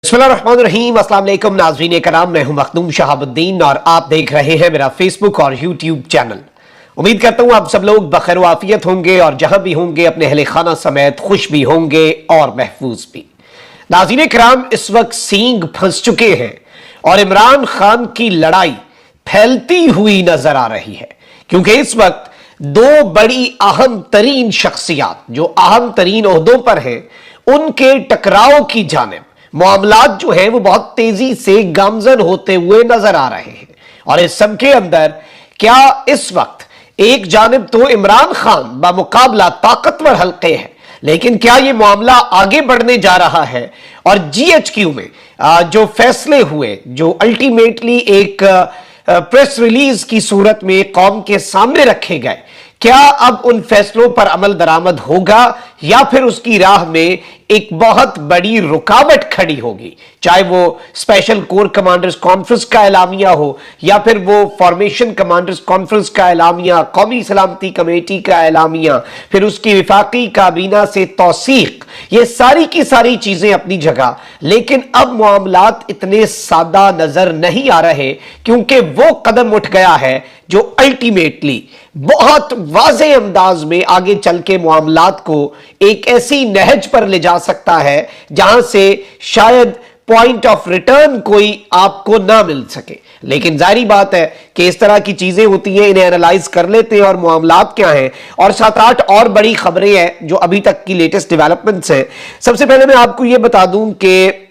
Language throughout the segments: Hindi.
बिस्मिल्लाहिर्रहमानिर्रहीम। अस्सलाम वालेकुम नाज़रीन कराम, मैं हूं मखदूम शहाबुद्दीन और आप देख रहे हैं मेरा फेसबुक और यूट्यूब चैनल। उम्मीद करता हूं आप सब लोग बखैर वाफियत होंगे और जहां भी होंगे अपने अहले खाना समेत खुश भी होंगे और महफूज भी। नाज़रीन कराम, इस वक्त सींग फंस चुके हैं और इमरान खान की लड़ाई फैलती हुई नजर आ रही है, क्योंकि इस वक्त दो बड़ी अहम तरीन शख्सियात जो अहम तरीन ओहदों पर हैं उनके टकराव की जानिब मामलात जो है वो बहुत तेजी से गामजन होते हुए नजर आ रहे हैं। और इस सब के अंदर क्या इस वक्त एक जानिब तो इमरान खान बामुकाबला ताकतवर हल्के हैं, लेकिन क्या यह मामला आगे बढ़ने जा रहा है और जीएचक्यू में जो फैसले हुए, जो अल्टीमेटली एक प्रेस रिलीज की सूरत में कौम के सामने रखे गए, क्या अब उन फैसलों पर अमल दरामद होगा या फिर उसकी राह में एक बहुत बड़ी रुकावट खड़ी होगी? चाहे वो स्पेशल कोर कमांडर्स कॉन्फ्रेंस का एलामिया हो या फिर वो फॉर्मेशन कमांडर्स कॉन्फ्रेंस का एलामिया, कौमी सलामती कमेटी का एलामिया, फिर उसकी विफाकी काबीना से तौसीक, ये सारी की सारी चीजें अपनी जगह। लेकिन अब मामलात इतने सादा नजर नहीं आ रहे, क्योंकि वो कदम उठ गया है जो अल्टीमेटली बहुत वाज़े अंदाज में आगे चल के मामलात को एक ऐसी नहज पर ले जा सकता है जहां से शायद पॉइंट ऑफ रिटर्न कोई आपको ना मिल सके। लेकिन जाहिर बात है कि इस तरह की चीजें होती हैं, इन्हें एनालाइज कर लेते हैं और मामलात क्या हैं और 7-8 और बड़ी खबरें हैं जो अभी तक की लेटेस्ट डेवलपमेंट्स हैं। सबसे पहले मैं आपको यह बता दूं कि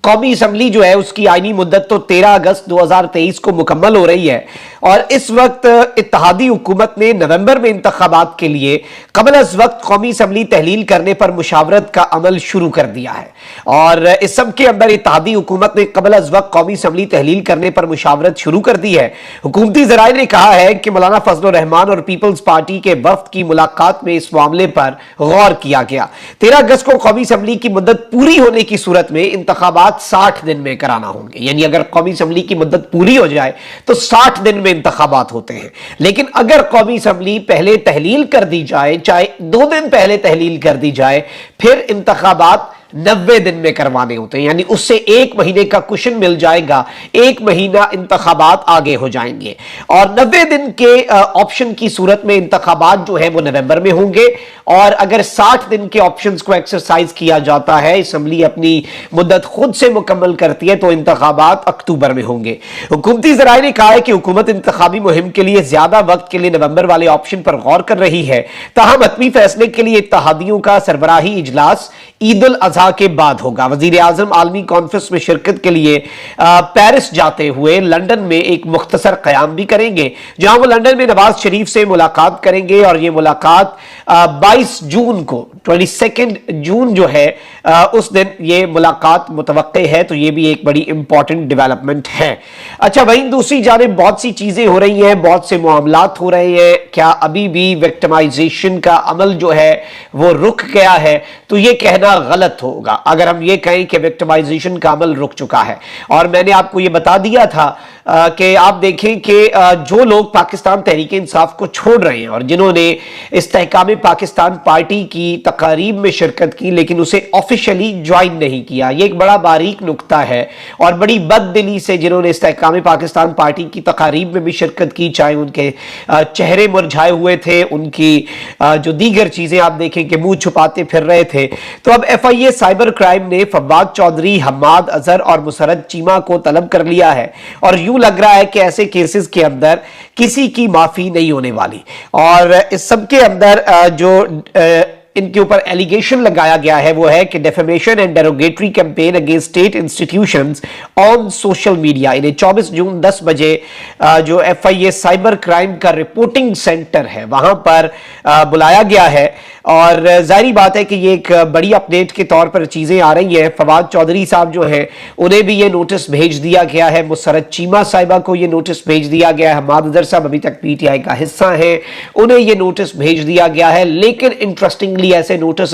कौमी असम्बली जो है उसकी आईनी मुद्दत तो 13 अगस्त 2023 को मुकम्मल हो रही है और इस वक्त इत्तेहादी हुकूमत ने नवंबर में इंतखाबात के लिए कबल अज वक्त कौमी असम्बली तहलील करने पर मुशावरत का अमल शुरू कर दिया है। और इस सब के अंदर इत्तेहादी हुकूमत ने कबल अज वक्त कौमी असम्बली तहलील करने पर मुशावरत शुरू कर दी है। हुकूमती ज़राए ने कहा है कि मौलाना फजल रहमान और पीपल्स पार्टी के वफ्द की मुलाकात में इस मामले पर गौर किया गया। 13 अगस्त को कौमी असम्बली की मुद्दत पूरी होने की सूरत में इंतखाबात 60 दिन में कराना होंगे, यानी अगर कौमी असम्बली की मुद्दत पूरी हो जाए तो 60 दिन में इंतखाबात होते हैं। लेकिन अगर कौमी असम्बली पहले तहलील कर दी जाए, चाहे 2 दिन पहले तहलील कर दी जाए, फिर इंतखाबात 90 दिन में करवाने होते हैं, यानी उससे 1 महीने का कुशन मिल जाएगा, 1 महीना इंतखाबात आगे हो जाएंगे। और 90 दिन के ऑप्शन की सूरत में इंतखाबात जो है वो नवंबर में होंगे और अगर 60 दिन के ऑप्शंस को एक्सरसाइज किया जाता है, असम्बली अपनी मुद्दत खुद से मुकम्मल करती है, तो इंतखाबात अक्टूबर में होंगे। हुकूमती ज़राए ने कहा है कि हुकूमत इंतखाबी मुहिम के लिए ज्यादा वक्त के लिए नवंबर वाले ऑप्शन पर गौर कर रही है। ताहम हतमी फैसले के लिए इत्तेहादियों का सरबराही इजलास ईद उल अजहा के बाद होगा। वजीर आजम आलमी कॉन्फ्रेंस में शिरकत के लिए पेरिस जाते हुए लंदन में एक मुख्तसर क़याम भी करेंगे, जहां वो लंदन में नवाज शरीफ से मुलाकात करेंगे और ये मुलाकात 22 जून को 22 जून जो है उस दिन ये मुलाकात मुतवक्के है, तो ये भी एक बड़ी इंपॉर्टेंट डेवलपमेंट है। अच्छा, वहीं दूसरी जानिब बहुत सी चीजें हो रही हैं, बहुत से मामलात हो रहे हैं। क्या अभी भी विक्टिमाइजेशन का अमल जो है वो रुक गया है? तो ये कहना गलत होगा अगर हम ये कहें कि विक्टिमाइजेशन का अमल रुक चुका है। और मैंने आपको ये बता दिया था कि आप देखें कि जो लोग पाकिस्तान तहरीक इंसाफ को छोड़ रहे हैं और जिन्होंने इस्तेहकाम पाकिस्तान पार्टी की तकारीब में शिरकत की लेकिन उसे ऑफिशियली ज्वाइन नहीं किया, ये एक बड़ा बारीक नुक्ता है। और बड़ी बददिली से जिन्होंने इस्तेहकाम पाकिस्तान पार्टी की तकारीब में भी शिरकत की, चाहे उनके चेहरे मुरझाए हुए थे, उनकी जो दीगर चीजें आप देखें कि मुंह छुपाते फिर रहे थे, तो अब FIA साइबर क्राइम ने फवाद चौधरी, हम्माद अजहर और मुसरत चीमा को तलब कर लिया है। और यूं लग रहा है कि ऐसे केसेस के अंदर किसी की माफी नहीं होने वाली। और इस सब के अंदर जो इनके ऊपर एलिगेशन लगाया गया है वो है कि defamation and derogatory campaign against state institutions on social media. इन्हें 24 जून 10 बजे जो FIA साइबर क्राइम का रिपोर्टिंग सेंटर है वहां पर बुलाया गया है। और जाहिर बात है कि ये एक बड़ी अपडेट के तौर पर चीजें आ रही हैं। फवाद चौधरी साहब जो हैं उन्हें भी ये नोटिस भेज दिया गया है, मुसरत चीमा साहिबा को ये नोटिस भेज दिया गया है, हम्माद अजहर साहब अभी तक PTI का हिस्सा है, उन्हें ये नोटिस भेज दिया गया है। लेकिन इंटरेस्टिंगली ऐसे नोटिस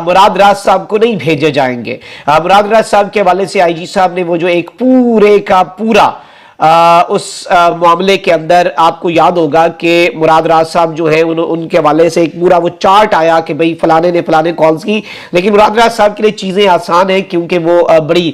मुराद राज साहब को नहीं भेजे जाएंगे। मुराद राज साहब के हवाले से IG साहब ने वो जो एक पूरे का पूरा उस मामले के अंदर आपको याद होगा कि मुराद राज साहब जो है उनके हवाले से एक पूरा वो चार्ट आया कि भाई फलाने ने फलाने कॉल्स की, लेकिन मुराद राज साहब के लिए चीजें आसान है क्योंकि वो बड़ी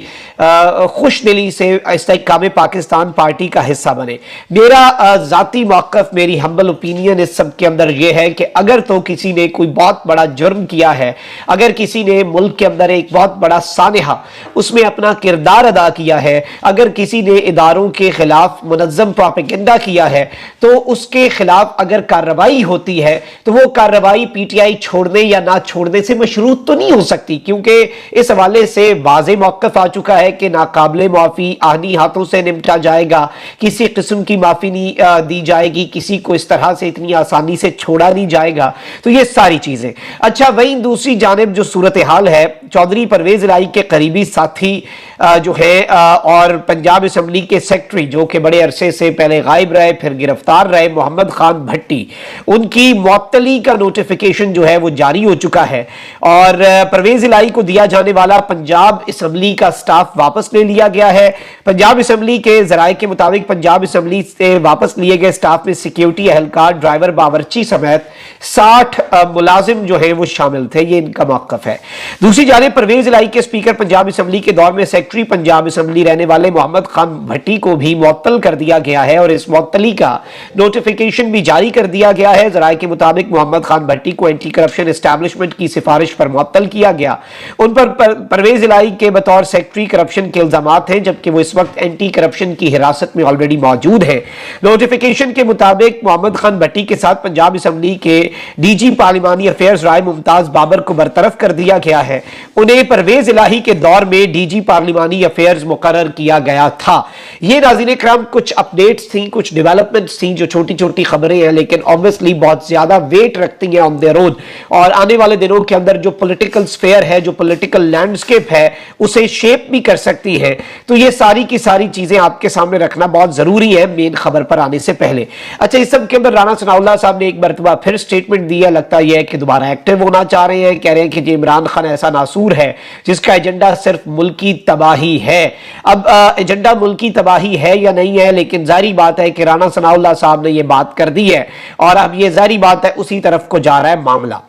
खुश दिली से इस्तेहकाम पाकिस्तान पार्टी का हिस्सा बने। मेरा जाती मौक़िफ़, मेरी हम्बल ओपिनियन इस सब के अंदर यह है कि अगर तो किसी ने कोई बहुत बड़ा जुर्म किया है, अगर किसी ने मुल्क के अंदर एक बहुत बड़ा सानिहा उसमें अपना किरदार अदा किया है, अगर किसी ने इदारों के खिलाफ मुनज़्ज़म प्रोपेगेंडा किया है, तो उसके खिलाफ अगर कार्रवाई होती है तो वो कार्रवाई पीटीआई छोड़ने या ना छोड़ने से मशरूत तो नहीं हो सकती, क्योंकि इस हवाले से वाज़े मौक़िफ़ आ चुका है कि नाकाबिले माफ़ी आहनी हाथों से निपटा जाएगा, किसी किस्म की माफ़ी नहीं दी जाएगी, किसी को इस तरह से इतनी आसानी से छोड़ा नहीं जाएगा। तो ये सारी चीज़ें। अच्छा, वहीं दूसरी जानिब जो सूरत हाल है, चौधरी परवेज़ इलाही के करीबी साथी जो है और पंजाब असम्बली के सेक्रेटरी जो कि बड़े अरसे से पहले गायब रहे फिर गिरफ्तार रहे, मोहम्मद खान भट्टी, उनकी मुअत्तली का नोटिफिकेशन जो है वो जारी हो चुका है और परवेज़ इलाही को दिया जाने वाला पंजाब असम्बली का स्टाफ वापस ले लिया गया है। पंजाब असम्बली के जराये के मुताबिक पंजाब असम्बली से वापस लिए गए स्टाफ में सिक्योरिटी एहलकार, ड्राइवर, बावर्ची समेत 60 मुलाजिम जो है वो शामिल थे। ये इनका मौक़िफ़ है। दूसरी जानिब परवेज़ इलाही के स्पीकर पंजाब असम्बली के दौर में सेक्रेटरी पंजाब असम्बली रहने वाले मोहम्मद खान भट्टी को भी मुअत्तल कर दिया गया है और इस मुअत्तली का नोटिफिकेशन भी जारी कर दिया गया है। जराये के मुताबिक मोहम्मद खान भट्टी को एंटी करप्शन एस्टैब्लिशमेंट की सिफारिश पर मुअत्तल किया गया। उन पर परवेज़ इलाही के बतौर सेक्रेटरी करप्शन के इल्जामात हैं, जबकि वो इस वक्त एंटी करप्शन की हिरासत में ऑलरेडी मौजूद है। नोटिफिकेशन के मुताबिक मोहम्मद खान भट्टी के साथ पंजाब असम्बली के डीजी पार्लिमानी अफेयर्स राय मुमताज बाबर को बरतरफ कर दिया गया है। उन्हें परवेज़ इलाही के दौर में डीजी पार्लिमानी अफेयर्स मुकर्रर किया गया था। ये नाज़रीन इकराम कुछ अपडेट्स थी, कुछ डेवलपमेंट्स थी जो छोटी छोटी खबरें हैं, लेकिन ऑब्वियसली बहुत ज्यादा वेट रखती हैं ऑन द रोड और आने वाले दिनों के अंदर जो पॉलिटिकल स्फेयर है, जो पॉलिटिकल लैंडस्केप है, उसे शेप भी कर सकती है। तो ये सारी की सारी चीजें आपके सामने रखना बहुत जरूरी है मेन खबर पर आने से पहले। अच्छा, इस सब के अंदर राणा सनाउल्लाह साहब ने एक मरतबा फिर स्टेटमेंट दिया, लगता यह है कि दोबारा एक्टिव होना चाह रहे हैं। कह रहे हैं कि इमरान खान ऐसा नासूर है जिसका एजेंडा सिर्फ मुल्की तबाही है। अब एजेंडा मुल्की तबाही है या नहीं है, लेकिन जारी बात है कि राणा सनाउल्लाह साहब ने यह बात कर दी है और अब यह जारी बात है उसी तरफ को जा रहा है मामला।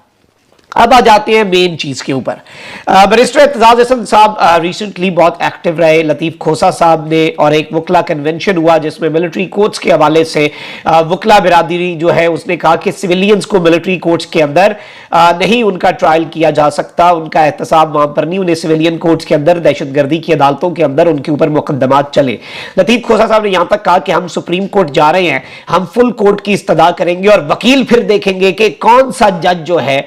अब आ जाते हैं मेन चीज के ऊपर। बैरिस्टर एतजाज अहसन साहब रिसेंटली बहुत एक्टिव रहे। लतीफ खोसा साहब ने और एक वकला कन्वेंशन हुआ जिसमें मिलिट्री कोर्ट्स के हवाले से वकला बिरादरी जो है उसने कहा कि सिविलियंस को मिलिट्री कोर्ट्स के अंदर नहीं उनका ट्रायल किया जा सकता, उनका एहतसाब वहां पर नहीं, उन्हें सिविलियन कोर्ट्स के अंदर दहशतगर्दी की अदालतों के अंदर उनके ऊपर मुकदमात चले। लतीफ खोसा साहब ने यहां तक कहा कि हम सुप्रीम कोर्ट जा रहे हैं, हम फुल कोर्ट की इस्तदा करेंगे और वकील फिर देखेंगे कि कौन सा जज जो है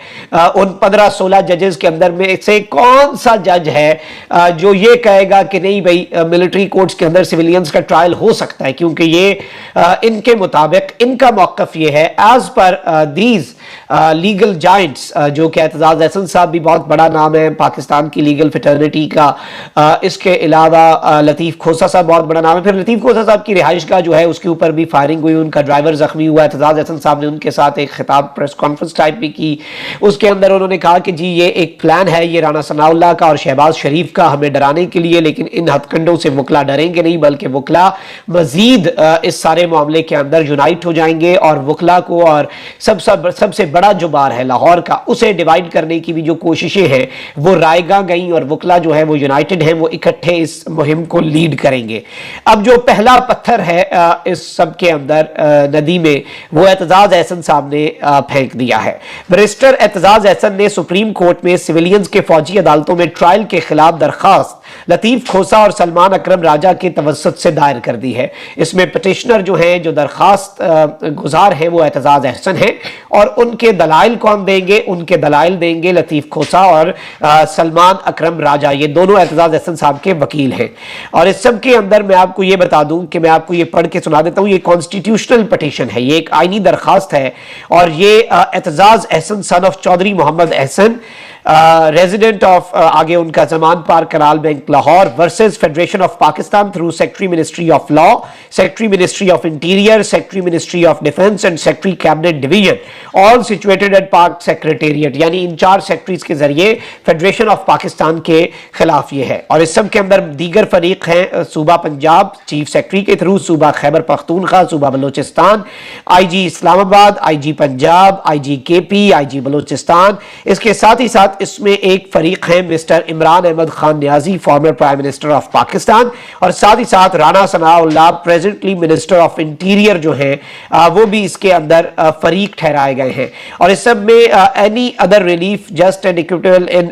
उन 15-16 जजेस के अंदर में से कौन सा जज है जो ये कहेगा कि नहीं भाई मिलिट्री कोर्ट्स के अंदर सिविलियंस का ट्रायल हो सकता है, क्योंकि ये इनके मुताबिक इनका मौक़िफ़ ये है as per these legal Giants, जो कि एतजाज अहसन साहब भी बहुत बड़ा नाम है पाकिस्तान की लीगल फिटर्निटी का, इसके अलावा लतीफ खोसा साहब बहुत बड़ा नाम है। फिर लतीफ खोसा साहब की रिहाइशगाह जो है उसके ऊपर भी फायरिंग हुई, उनका ड्राइवर जख्मी हुआ। एतजाज अहसन साहब ने उनके साथ एक खिताब प्रेस कॉन्फ्रेंस टाइप भी की, उसके अंदर उन्होंने कहा कि जी ये एक प्लान है, ये राणा सनाउल्लाह का और शहबाज शरीफ का हमें डराने के लिए, लेकिन इन हथकंडों से वकला डरेंगे नहीं, बल्कि वकला मजीद इस सारे मामले के अंदर यूनाइट हो जाएंगे और वकला को और सबसे बड़ा जो बार है लाहौर का उसे डिवाइड करने की भी जो कोशिशें हैं वो रायगा गई और वकला जो है वो यूनाइटेड है, वो इकट्ठे इस मुहिम को लीड करेंगे। अब जो पहला पत्थर है इस सब के अंदर नदी में वो एतजाज अहसन साहब ने फेंक दिया है। बैरिस्टर एतजाज अहसन ने सुप्रीम कोर्ट में सिविलियंस के फौजी अदालतों में ट्रायल के खिलाफ दरखास्त लतीफ खोसा और सलमान अकरम राजा के तवस्सुत से दायर कर दी है। इसमें पिटिशनर जो है, जो दरखास्त गुजार है वो एतजाज अहसन है और उनके दलाइल कौन देंगे, उनके दलाइल देंगे लतीफ खोसा और सलमान अकरम राजा, ये दोनों एतजाज अहसन साहब के वकील हैं। और इस सब के अंदर मैं आपको ये बता दूं कि मैं आपको ये पढ़ के सुना देता हूं, ये कॉन्स्टिट्यूशनल पिटिशन है, ये एक आईनी दरखास्त है और ये Aitzaz Ahsan son of Chaudhry Muhammad Ahsan resident of आगे उनका Zaman park canal bank Lahore versus federation of Pakistan through secretary ministry of law, secretary ministry of interior, secretary ministry of defence and secretary cabinet division, all situated at park secretariat. यानी इन 4 सेक्रेटरीज के जरिए फेडरेशन ऑफ पाकिस्तान के खिलाफ ये है। और इस सब के अंदर दीगर फरीक हैं सूबा पंजाब चीफ सेक्रेटरी के थ्रू, सूबा खैबर पख्तूनख्वा, सूबा Balochistan, IG Islamabad, IG Punjab, IG KP, IG Balochistan. इसके साथ ही साथ इसमें एक फरीक है mister Imran Ahmad Khan Niazi, former prime minister of Pakistan, और साथ ही साथ Rana Sanaullah presently minister of interior जो है वो भी इसके अंदर फरीक ठहराए गए हैं। और इस सब में any other relief just and equitable in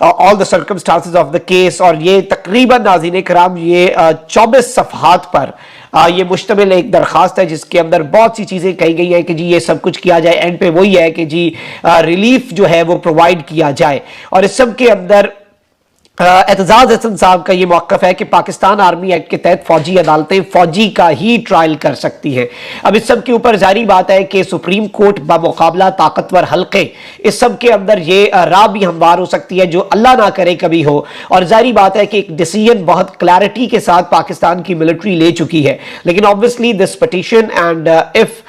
all the circumstances of the case. और ये तकरीबन नाज़रीन कराम ये 24 सफ़हात पर ये मुश्तमिल एक दरखास्त है जिसके अंदर बहुत सी चीज़ें कही गई है कि जी ये सब कुछ किया जाए। एंड पे वही है कि जी रिलीफ जो है वो प्रोवाइड किया जाए। और इस सब के अंदर एतजाज हसन साहब का ये मौक़िफ़ है कि पाकिस्तान आर्मी एक्ट के तहत फौजी अदालतें फौजी का ही ट्रायल कर सकती हैं। अब इस सब के ऊपर जारी बात है कि सुप्रीम कोर्ट बामुकाबला ताकतवर हल्के इस सब के अंदर ये राह भी हमवार हो सकती है जो अल्लाह ना करे कभी हो। और जारी बात है कि एक डिसीजन बहुत क्लैरिटी के साथ पाकिस्तान की मिलिट्री ले चुकी है। लेकिन obviously this petition and if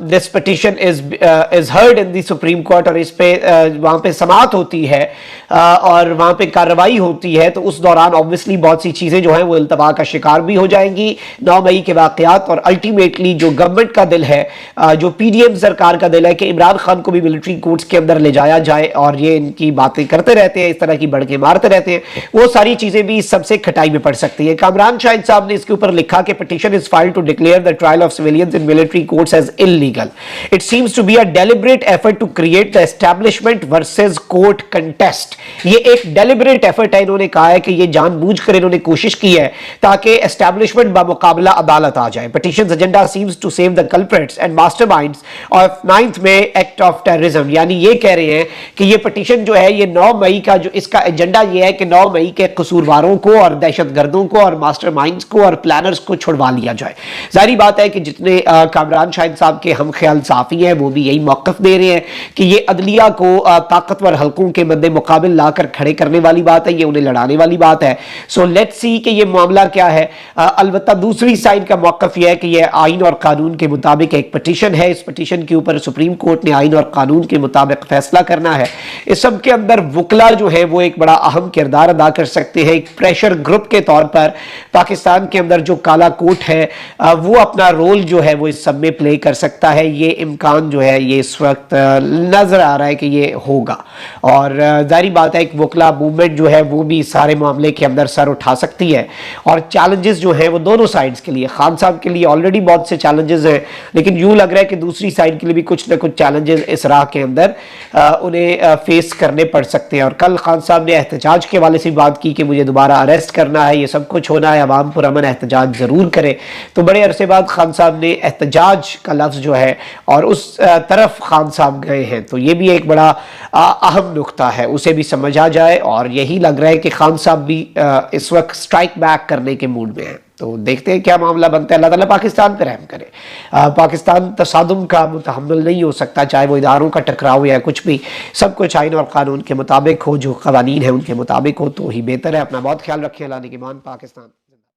this petition is heard in the supreme court और इस पे वहाँ पे समाअत होती है और वहाँ पे कार्रवाई होती है तो उस दौरान ऑब्वियसली बहुत सी चीजें जो हैं वो इल्तबा का शिकार भी हो जाएंगी। 9 मई के वाकयात और अल्टीमेटली जो गवर्नमेंट का दिल है, जो पीडीएम सरकार का दिल है कि इमरान खान को भी मिलिट्री कोर्ट्स के अंदर ले जाया जाए और ये इनकी बातें करते रहते हैं, इस तरह की बढ़के मारते रहते हैं, वो सारी चीजें भी सबसे खटाई में पड़ सकती है। कामरान शाहिद साहब ने इसके ऊपर लिखा कि petition is filed to declare the trial of civilians in military courts as illegal. It seems to be a deliberate effort to create the establishment versus court contest. ये एक डेलिब्रेट एफर्ट है, इन्होंने कहा है कि ये जानबूझकर इन्होंने कोशिश की है ताकि एस्टैब्लिशमेंट बामुकाबला अदालत आ जाए। Petitions agenda seems to save the culprits and masterminds of 9th May act of terrorism. यानी ये कह रहे हैं कि ये पिटीशन जो है ये 9 मई का जो इसका एजेंडा ये है कि 9 मई के कसूरवारों को और दहशतगर्दों को और मास्टरमाइंड्स को और प्लानर्स को छुड़वा लिया जाए। जाहिर बात है कि जितने कामरान शाहिद साहब के हम ख्याल साफी हैं वो भी यही मौक़िफ़ दे रहे हैं कि ये अदलिया को ताकतवर हल्कों के मद्दे मुकाबिल लाकर खड़े करने वाली बात है, ये उन्हें लड़ाने वाली बात है। सो लेट्स सी कि ये मामला क्या है। अलबत्ता दूसरी साइड का मौक़िफ़ यह है कि यह आइन और कानून के मुताबिक एक पिटीशन है। इस पिटीशन के ऊपर सुप्रीम कोर्ट ने आइन और कानून के मुताबिक फैसला करना है। इस सब के अंदर वकला जो है वो एक बड़ा अहम किरदार अदा कर सकते हैं। एक प्रेशर ग्रुप के तौर पर पाकिस्तान के अंदर जो काला कोट है वो अपना रोल जो है वो इस सब में प्ले कर सकता है। ये इम्कान जो है ये इस वक्त नजर आ रहा है कि ये होगा। और जाहिर बात है एक वकला मूवमेंट जो है वो भी सारे मामले के अंदर सर उठा सकती है। और चैलेंजेस जो हैं वो दोनों साइड्स के लिए, खान साहब के लिए ऑलरेडी बहुत से चैलेंजेस हैं, लेकिन यूं लग रहा है कि दूसरी साइड के लिए भी कुछ ना कुछ चैलेंजेस इस राह के अंदर उन्हें फेस करने पड़ सकते हैं। और कल खान साहब ने एहतजाज के वाले से बात की कि मुझे दोबारा अरेस्ट करना है, ये सब कुछ होना है, अवाम पुरअमन एहतजाज ज़रूर करे। तो बड़े अरसे बाद खान साहब ने एहतजाज का लफ्ज़ जो है और उस तरफ खान साहब गए हैं। तो ये भी एक बड़ा अहम नुक्ता है, उसे भी समझा जाए। और यही लग रहा है कि खान साहब भी इस वक्त स्ट्राइक बैक करने के मूड में हैं। तो देखते हैं क्या मामला बनता है। अल्लाह ताला पाकिस्तान पर रहम करे। पाकिस्तान तसादुम का मुतहम्मिल नहीं हो सकता, चाहे वो इदारों का टकराव या कुछ भी, सब कुछ आइन और कानून के मुताबिक हो, जो कवानीन है उनके मुताबिक हो तो ही बेहतर है। अपना बहुत ख्याल रखें। अल्लाह ने के मान पाकिस्तान।